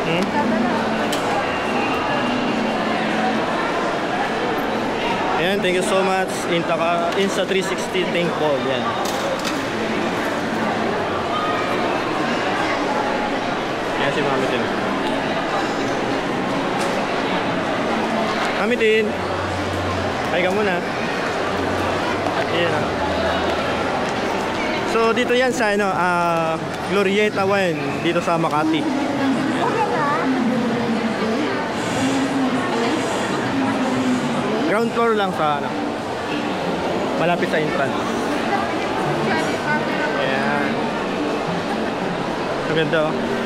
Hmm? Ayan, thank you so much. Insta360 Thankful. Yan. Ayan si Mami Tin. Mami Tin. Hi ka muna. Ayan. So dito yan sa ano, Glorieta 1 dito sa Makati. Ground floor lang sa ano, malapit sa entrance. Ayan. Maganda oh.